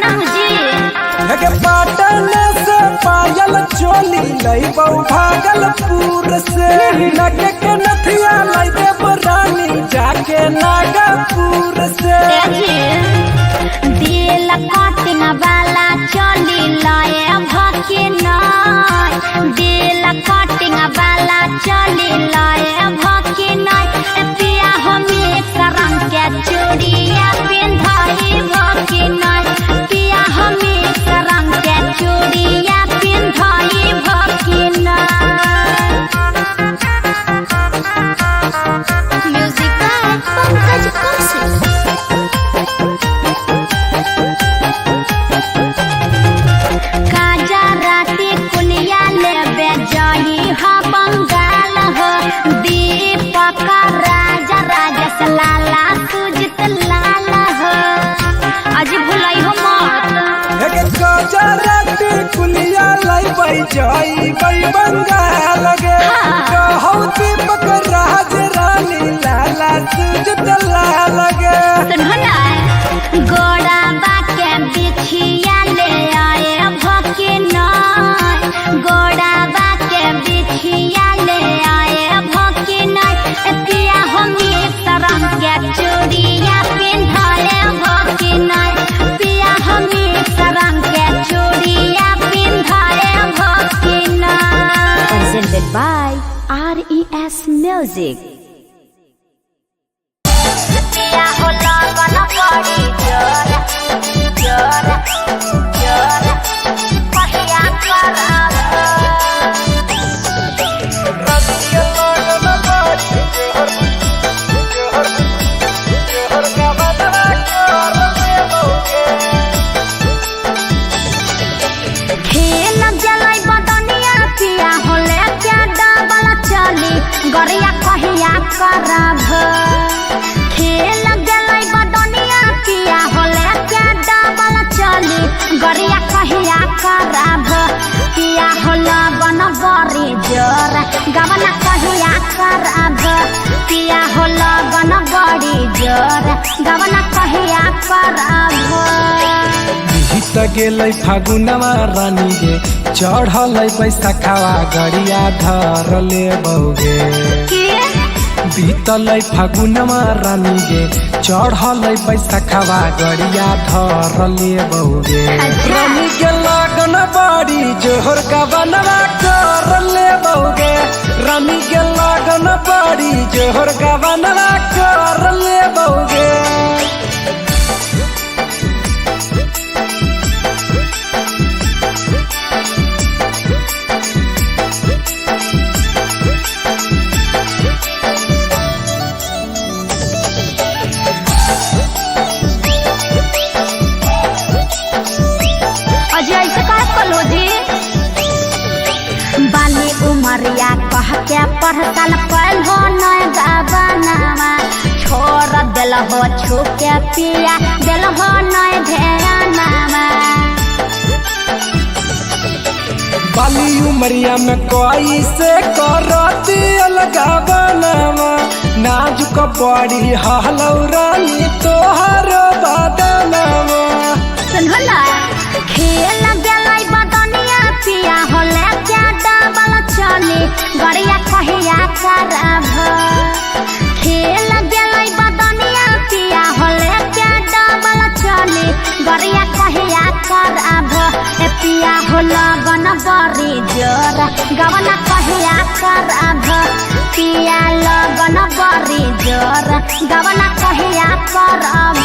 जी पाटन से पायल चोली लैबौ भागलपुर से नगे के नथिया लैबौ रानी जाके नागपुर से दिल कटिंग वाला चोली लाए भके नाय दिल कटिंग वाला चोली लाए भके नाय पिया हमें रंग के चूड़िया पिंधाई भके नाय पिया हमें रंग के चूड़िया पिंधाई भके नाय म्यूजिक पंकज कौशिक लाला सुजित लाला हो आज भुलाई हो मत गजराती कुलिया लैबै जाइबै बंगाल गे कहौ दीपक राज रानी लाला सुजित लाला गे सुनो ना गोड़ा बाके बिछिया ले आए भके नाय गोड़ा बाके बिछिया ले आए भके नाय पिया हमें रंग के चूड़िया पिंधाए भके नाय पिया हमें रंग के चूड़िया पिंधाए भके नाय presented by RES Music पिया हो लगन पड़ी जोर जोर जोर पहिया करब गरिया कहिया करब खेल गलै बदनिया पिया होले क्या डबल चली गरिया कहिया करब पिया होला बन बड़ी जोर गवना कहिया करब पिया होला बन बड़ी जोर गवना कहिया करब बीत गेलै फागुनवा रानी गे चढ़लै बैसाखावा गड़िया धर लेबौगे बीतलै फागुनवा रानी गे चढ़लै बैसाखावा गड़िया धर लेबौगे रानी के लगन बड़ी जोहर का बनवा कर लेबौगे रानी के लगन बड़ी जोहर का बनवा कर लेबौगे बाली उमरिया कह के पढ़तल पढ़ो नय गावनावा छोड़ दिल हो छू के पिया दिल हो नय ध्यानावा बाली उमरिया में कोई से करती अलगावनावा नाजुक बड़ी हलौ रानी तोहर बदनावा सुनो ना खेल गेलै बदनिया पिया होले क्या डबल चली गरिया कहिया करब खेल गेलै बदनिया पिया होले क्या डबल चली गरिया कहिया करब पिया होला गन बड़ी जोर गवना कहिया करब पिया लगन बड़ी जोर गवना कहिया करब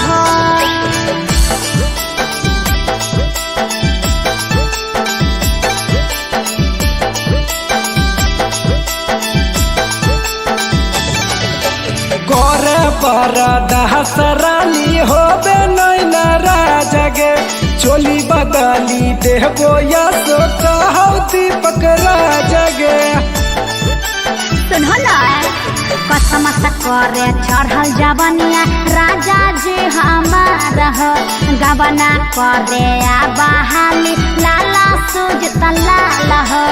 गोरे पर दहसरानी होबे नैना राजगे चोली बदली देहबो या सो कहौ दीपक राजगे सुनो ना कसम से करे चढ़ल जवनिया राजा जी हमार हो गवना करे आ बहाली लाला सुजित लाल हो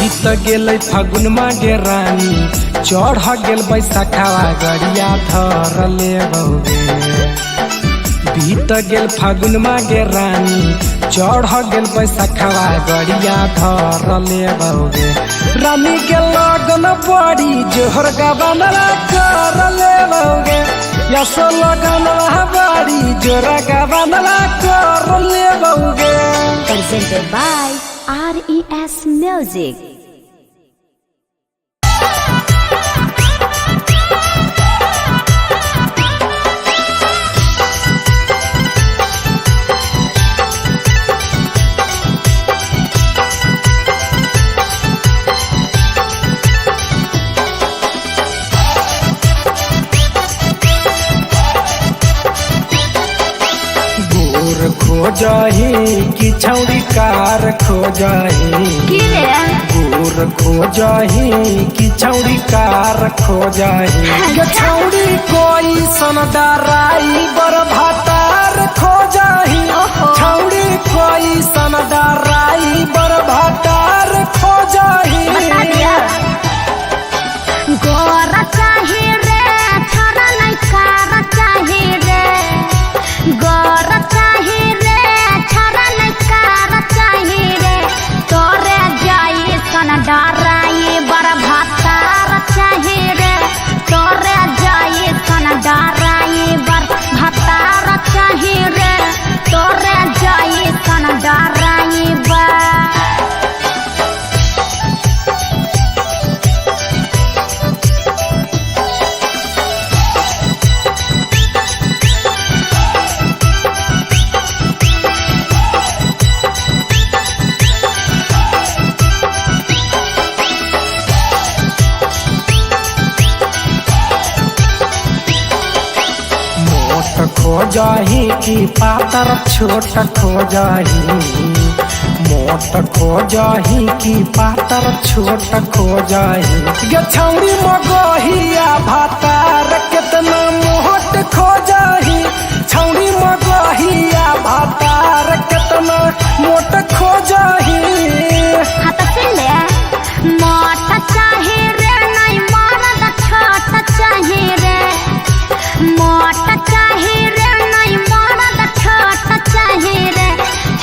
बीत गेलै फागुन मागे रानी चढ़ गेल बैसाखावा गड़िया धर लेबौगे बीत गेल फागुन मागे रानी चढ़ गेल बैसखवा गड़िया धर ले बउगे रानी के लगन बड़ी जोहर गबनला कर ले बउगे यसो लगन बड़ी जोर गबनला कर ले बउगे। Presented by RES Music. खोजही कि छौड़ी कार खोजही गोर खोजही कि छौड़ी कार खोजही छौड़ी कोई सन डराई बर भातार खोजही छौड़ी कोई सन डराई बर भातार खोजही। गोर चाही रे छोरा नहीं कार चाही रे गोर चाही रे छोरा नहीं कार चाही रे तोरे जाई सन डराई बर भातार चाही रे तोरे जाई सन डराई बर भातार चाही रे तोरे जाई सन डराई बर। खोजही कि पातर छोट खोजही मोट खोजही कि पातर छोट खोजही गे छौड़ी मगहिया भातार केतना मोट खोजही छौड़ी मगहिया भातार केतना मोट खोजही। हाँ तो सुन ले मोट चाही रे नहीं मरद छोट चाही रे मोट चाही रे नहीं मरद छोट चाही रे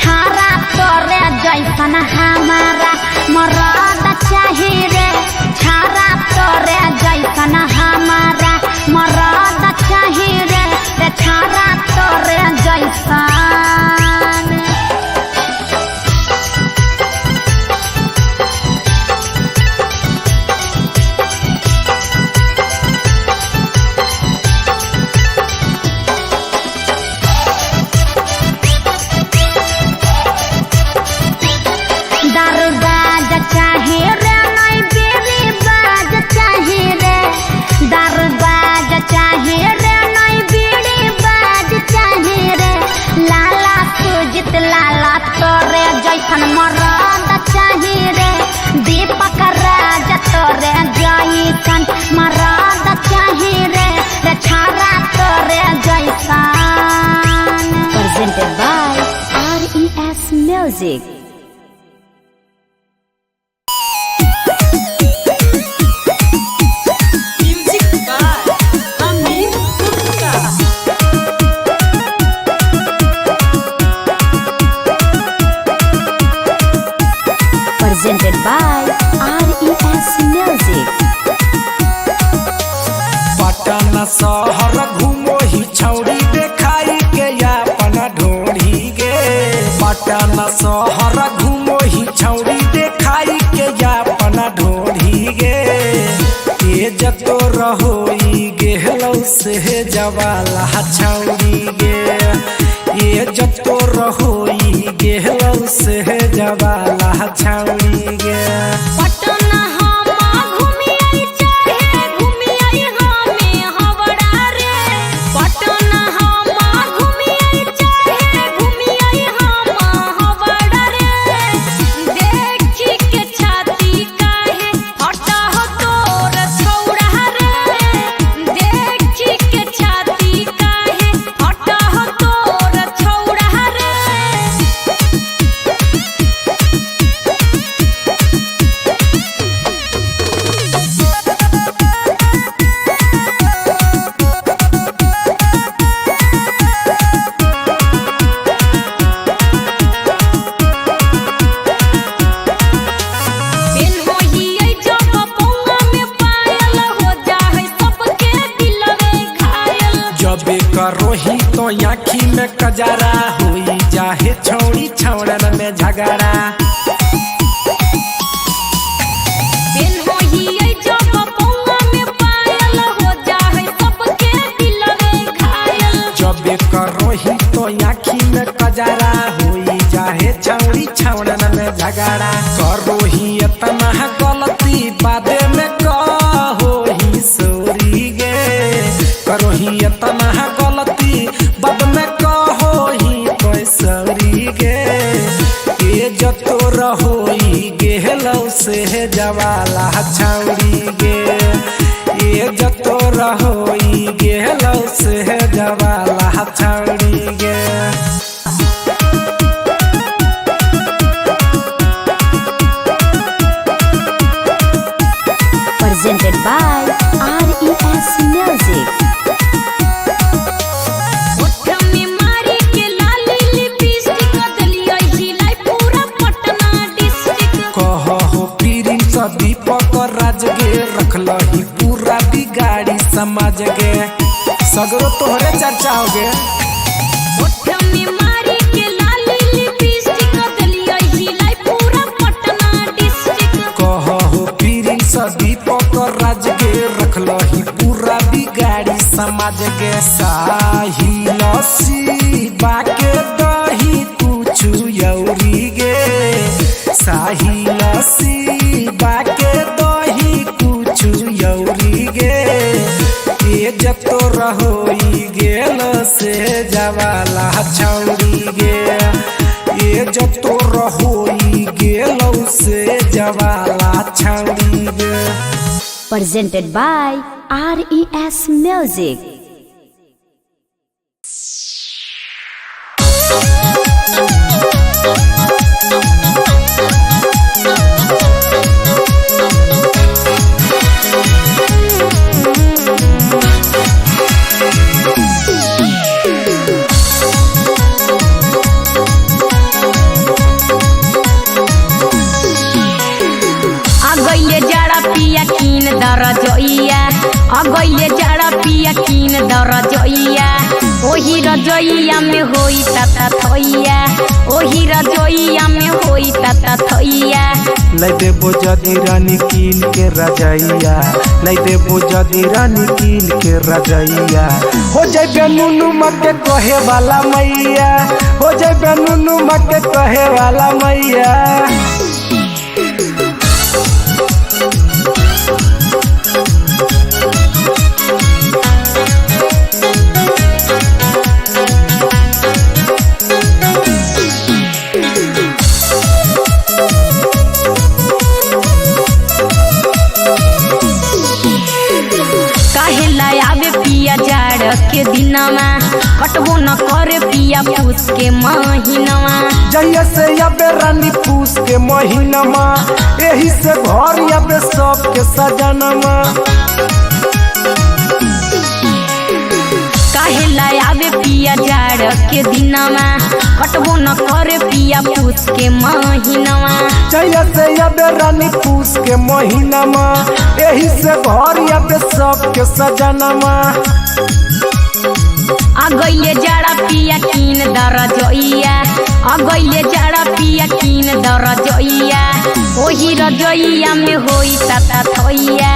छारा तोरे जैसन हमारा मरद चाही रे छारा तोरे जैसन हमारा मरद चाही रे छारा तोरे जैसन। चाही रे नहीं बेरी बाज चाही रे दरबाज चाही रे नहीं बेरी बाज चाही रे लाला सुजित लाला तोरे जैसन मरद चाही रे दीपक राज तोरे जैसन मरद चाही रे छारा तोरे जैसन। Presented by RES Music. Presented by RES Music. Patna शहर घूमो ही छौड़ी देखाई के अपन ढोढ़ी गे पटना शहर घूमो ही छौड़ी देखाई के अपन ढोढ़ी गे तेज तो रहोई गेहलौ से जवाला छौड़ी गे ये जब तो रहोई गेहलौ से जवाला छौड़ी गे। पटना हम घूमियाई चाहे घूमियाई हमें हवड़ा रे पटना हम घूमियाई चाहे घूमियाई हम हवड़ा रे देखी के छाती काहे हटा हो तोर छौड़ा रे देखी के छाती काहे हटा हो तोर छौड़ा रे। में कजरा हुई जाहे छौड़ी छौड़न में झगड़ा जब करोही तो आँखी में कजरा हुई जाहे छौड़ी छौड़न में झगड़ा करोही इतना गलती बादे में कहोही सोरी गे करोही इतना गलती बाद में कहोही कोई सोरी गे ये जतो रहोई गेहलौ से जवाला छौड़ी गे ये जतो रहोई गेहलौ से जवाला छौड़ी गे Presented by RES Music. दीपक राज गे रखलही पूरा बिगाड़ी समाज गे सगरो तोहरे चर्चा हो गे कहो प्रिंस दीपक राज गे रखलही पूरा बिगाड़ी समाज गे साही लस्सी बाके दही कुछु यौरी गे साही लस्सी बाके दही कुछु यौरी गे ये जतो रहोई गेल से जवाला छौड़ी गे ये जतो रहोई गेल से जवाला छौड़ी गे Presented by RES Music. अगैले जाड़ा पिया कीन दर जोइया ओही रजोइया में होई तता थैया ओही रजोइया में होई तता थैया लै देबो जदी रानी कीन के रजैया लै देबो जदी रानी कीन के रजैया हो जाइबे नुनु मके कहे वाला मैया हो जाइबे नुनु मके कहे वाला मैया के दिनमा कटबो न करे पिया पूस के महीनमा जहिया से आबे रानी पूस के महीनमा एही से घर आबे सब के सजनमा काहे लायाबे पिया जाड़ के दिनमा कटबो न करे पिया पूस के महीनमा जहिया से आबे रानी पूस के महीनमा एही से घर आबे सब के सजनमा अगैले जाड़ा पिया कीन दर जोइया अगैले जाड़ा पिया कीन दर जोइया ओही रजोइया में होई तता थैया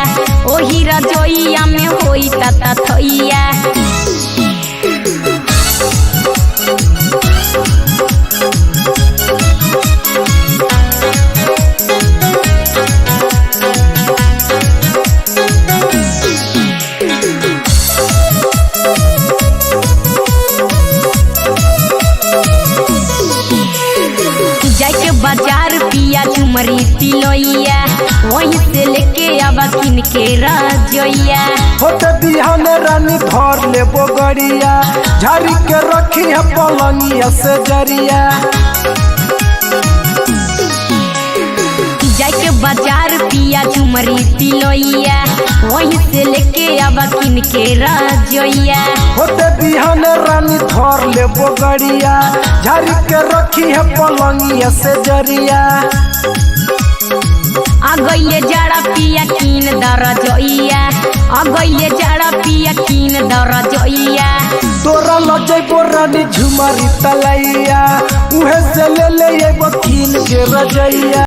ओही रजोइया में होई तता थैया बाजार पिया झुमरी तिलोइया वहीं से लेके आवा किन के रजोइया होते बिहान रानी धर लेबो गड़िया झाड़ी के रखी है पलंगिया से जरिया जाके बाजार पिया झुमरी तिलोइया वहीं से लेके आवा किन के रजोइया होते बिहान रानी धर लेबो गड़िया झाड़ी के रखी है पलंगिया से जरिया अगैले जाड़ा पिया कीन दर जोइया अगैले जाड़ा पिया कीन दर जोइया तोरा लज जइबो रानी झुमरी तलैया उहे से ले ले एगो कीन के रजैया।